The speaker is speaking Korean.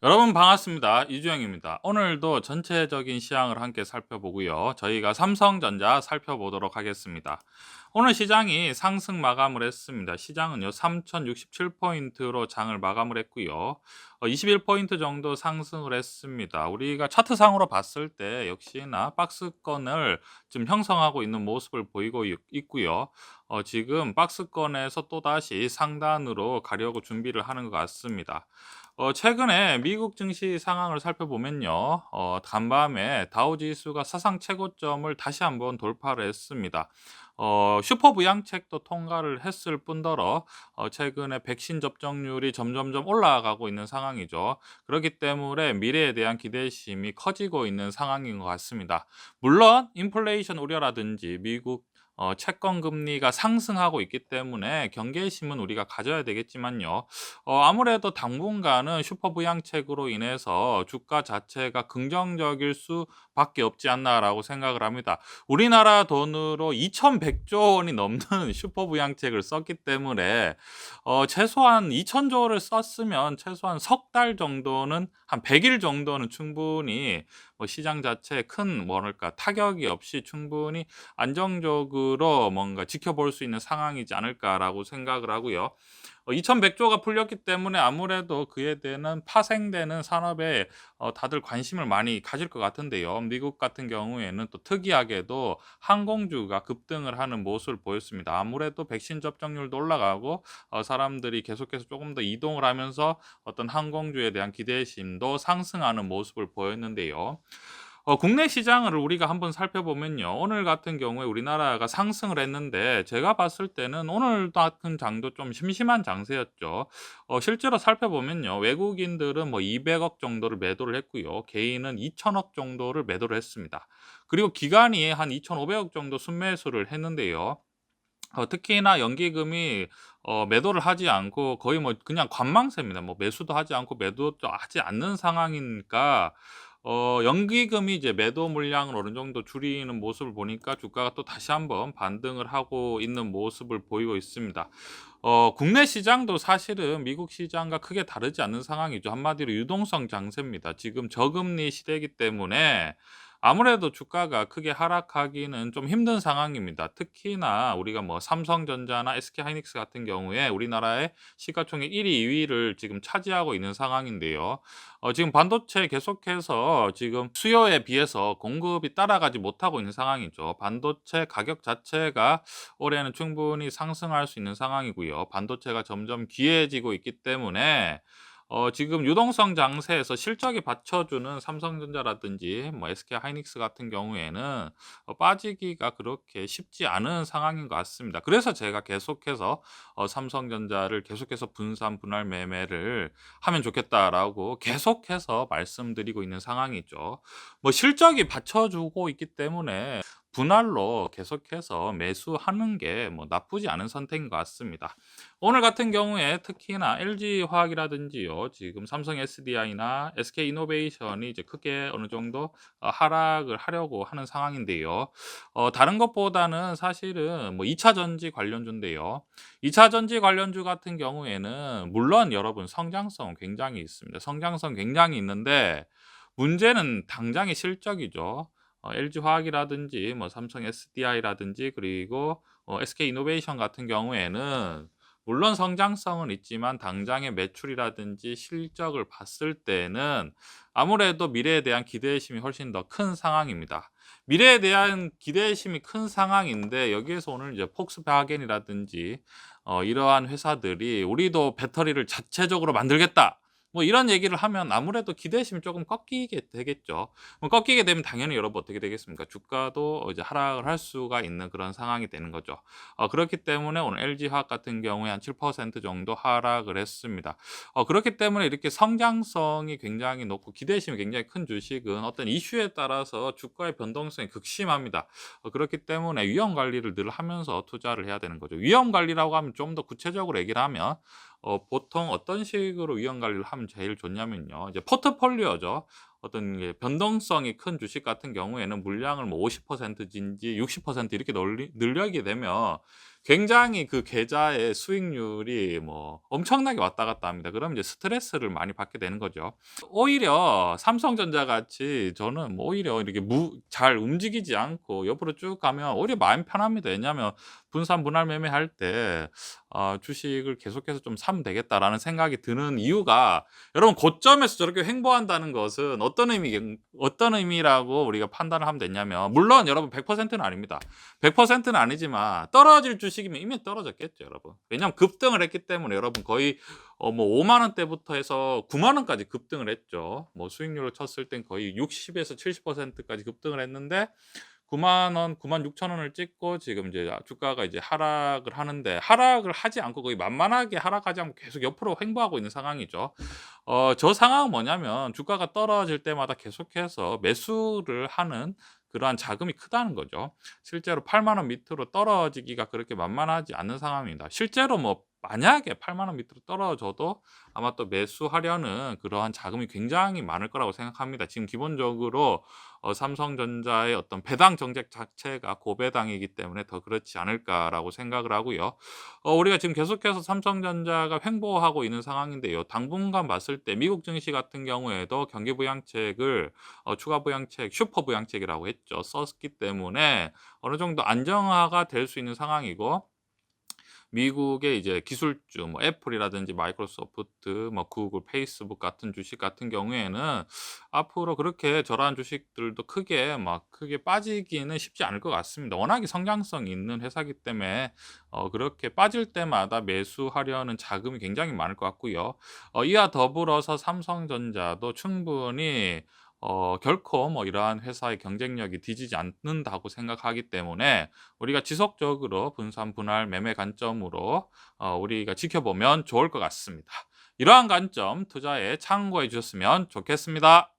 여러분 반갑습니다. 이주영입니다. 오늘도 전체적인 시황을 함께 살펴보고요. 저희가 삼성전자 살펴보도록 하겠습니다. 오늘 시장이 상승 마감을 했습니다. 시장은요 3067포인트로 장을 마감을 했고요. 21포인트 정도 상승을 했습니다. 우리가 차트상으로 봤을 때 역시나 박스권을 좀 형성하고 있는 모습을 보이고 있고요. 지금 박스권에서 또다시 상단으로 가려고 준비를 하는 것 같습니다. 최근에 미국 증시 상황을 살펴보면요. 간밤에 다우 지수가 사상 최고점을 다시 한번 돌파를 했습니다. 슈퍼 부양책도 통과를 했을 뿐더러 최근에 백신 접종률이 점점점 올라가고 있는 상황이죠. 그렇기 때문에 미래에 대한 기대심이 커지고 있는 상황인 것 같습니다. 물론 인플레이션 우려라든지 미국 채권 금리가 상승하고 있기 때문에 경계심은 우리가 가져야 되겠지만요. 아무래도 당분간은 슈퍼 부양책으로 인해서 주가 자체가 긍정적일 수밖에 없지 않나라고 생각을 합니다. 우리나라 돈으로 2,100조 원이 넘는 슈퍼 부양책을 썼기 때문에 최소한 2,000조 원을 썼으면 최소한 석 달 정도는 한 100일 정도는 충분히 시장 자체에 큰 뭐랄까 타격이 없이 충분히 안정적으로 뭔가 지켜볼 수 있는 상황이지 않을까라고 생각을 하고요. 2,100조가 풀렸기 때문에 아무래도 그에 대한 파생되는 산업에 다들 관심을 많이 가질 것 같은데요. 미국 같은 경우에는 또 특이하게도 항공주가 급등을 하는 모습을 보였습니다. 아무래도 백신 접종률도 올라가고 사람들이 계속해서 조금 더 이동을 하면서 어떤 항공주에 대한 기대심도 상승하는 모습을 보였는데요. 국내 시장을 우리가 한번 살펴보면요. 오늘 같은 경우에 우리나라가 상승을 했는데 제가 봤을 때는 오늘 같은 장도 좀 심심한 장세였죠. 실제로 살펴보면요. 외국인들은 뭐 200억 정도를 매도를 했고요. 개인은 2천억 정도를 매도를 했습니다. 그리고 기관이 한 2,500억 정도 순매수를 했는데요. 특히나 연기금이 매도를 하지 않고 거의 뭐 그냥 관망세입니다. 뭐 매수도 하지 않고 매도도 하지 않는 상황이니까 연기금이 이제 매도 물량을 어느 정도 줄이는 모습을 보니까 주가가 또 다시 한번 반등을 하고 있는 모습을 보이고 있습니다. 국내 시장도 사실은 미국 시장과 크게 다르지 않는 상황이죠. 한마디로 유동성 장세입니다. 지금 저금리 시대이기 때문에 아무래도 주가가 크게 하락하기는 좀 힘든 상황입니다. 특히나 우리가 뭐 삼성전자나 SK하이닉스 같은 경우에 우리나라의 시가총액 1위, 2위를 지금 차지하고 있는 상황인데요. 지금 반도체 계속해서 지금 수요에 비해서 공급이 따라가지 못하고 있는 상황이죠. 반도체 가격 자체가 올해는 충분히 상승할 수 있는 상황이고요. 반도체가 점점 귀해지고 있기 때문에 지금 유동성 장세에서 실적이 받쳐주는 삼성전자라든지 뭐 SK하이닉스 같은 경우에는 빠지기가 그렇게 쉽지 않은 상황인 것 같습니다. 그래서 제가 계속해서 삼성전자를 계속해서 분산 분할 매매를 하면 좋겠다라고 계속해서 말씀드리고 있는 상황이죠. 뭐 실적이 받쳐주고 있기 때문에 분할로 계속해서 매수하는 게 뭐 나쁘지 않은 선택인 것 같습니다. 오늘 같은 경우에 특히나 LG화학이라든지요. 지금 삼성 SDI나 SK이노베이션이 이제 크게 어느 정도 하락을 하려고 하는 상황인데요. 다른 것보다는 사실은 뭐 2차 전지 관련주인데요. 2차 전지 관련주 같은 경우에는 물론 여러분 성장성 굉장히 있습니다. 성장성 굉장히 있는데 문제는 당장의 실적이죠. LG화학이라든지 뭐 삼성 SDI라든지 그리고 SK이노베이션 같은 경우에는 물론 성장성은 있지만 당장의 매출이라든지 실적을 봤을 때는 아무래도 미래에 대한 기대심이 훨씬 더 큰 상황입니다. 미래에 대한 기대심이 큰 상황인데 여기에서 오늘 이제 폭스바겐이라든지 이러한 회사들이 "우리도 배터리를 자체적으로 만들겠다." 뭐 이런 얘기를 하면 아무래도 기대심이 조금 꺾이게 되겠죠. 꺾이게 되면 당연히 여러분 어떻게 되겠습니까? 주가도 이제 하락을 할 수가 있는 그런 상황이 되는 거죠. 그렇기 때문에 오늘 LG화학 같은 경우에 한 7% 정도 하락을 했습니다. 그렇기 때문에 이렇게 성장성이 굉장히 높고 기대심이 굉장히 큰 주식은 어떤 이슈에 따라서 주가의 변동성이 극심합니다. 그렇기 때문에 위험 관리를 늘 하면서 투자를 해야 되는 거죠. 위험 관리라고 하면 좀 더 구체적으로 얘기를 하면 보통 어떤 식으로 위험 관리를 하면 제일 좋냐면요. 이제 포트폴리오죠. 어떤 게 변동성이 큰 주식 같은 경우에는 물량을 뭐 50%인지 60% 이렇게 늘리게 되면 굉장히 그 계좌의 수익률이 뭐 엄청나게 왔다 갔다 합니다. 그러면 이제 스트레스를 많이 받게 되는 거죠. 오히려 삼성전자 같이 저는 뭐 오히려 이렇게 잘 움직이지 않고 옆으로 쭉 가면 오히려 마음이 편합니다. 왜냐하면 분산 분할 매매할 때 '주식을 계속해서 좀 사면 되겠다.'라는 생각이 드는 이유가, 여러분 고점에서 저렇게 횡보한다는 것은 어떤 의미라고 우리가 판단을 하면 되냐면, 물론 여러분 100%는 아닙니다. 100%는 아니지만 떨어질 주식이면 이미 떨어졌겠죠, 여러분. 왜냐하면 급등을 했기 때문에. 여러분 거의 뭐 5만 원대부터 해서 9만 원까지 급등을 했죠. 뭐 수익률을 쳤을 땐 거의 60에서 70%까지 급등을 했는데 9만 원, 9만 6천 원을 찍고 지금 이제 주가가 이제 하락을 하는데, 하락을 하지 않고 거의 만만하게 하락하지 않고 계속 옆으로 횡보하고 있는 상황이죠. 저 상황은 뭐냐면 주가가 떨어질 때마다 계속해서 매수를 하는 그러한 자금이 크다는 거죠. 실제로 8만 원 밑으로 떨어지기가 그렇게 만만하지 않은 상황입니다. 실제로 뭐 만약에 8만 원 밑으로 떨어져도 아마 또 매수하려는 그러한 자금이 굉장히 많을 거라고 생각합니다. 지금 기본적으로 삼성전자의 어떤 배당 정책 자체가 고배당이기 때문에 더 그렇지 않을까라고 생각을 하고요. 우리가 지금 계속해서 삼성전자가 횡보하고 있는 상황인데요. 당분간 봤을 때 미국 증시 같은 경우에도 경기 부양책을 추가 부양책, 슈퍼 부양책이라고 했죠. 썼기 때문에 어느 정도 안정화가 될 수 있는 상황이고, 미국의 이제 기술주 뭐 애플이라든지 마이크로소프트, 뭐 구글, 페이스북 같은 주식 같은 경우에는 앞으로 그렇게 저러한 주식들도 크게 빠지기는 쉽지 않을 것 같습니다. 워낙에 성장성이 있는 회사이기 때문에 그렇게 빠질 때마다 매수하려는 자금이 굉장히 많을 것 같고요. 이와 더불어서 삼성전자도 충분히 결코 뭐 이러한 회사의 경쟁력이 뒤지지 않는다고 생각하기 때문에 우리가 지속적으로 분산 분할 매매 관점으로 우리가 지켜보면 좋을 것 같습니다. 이러한 관점 투자에 참고해 주셨으면 좋겠습니다.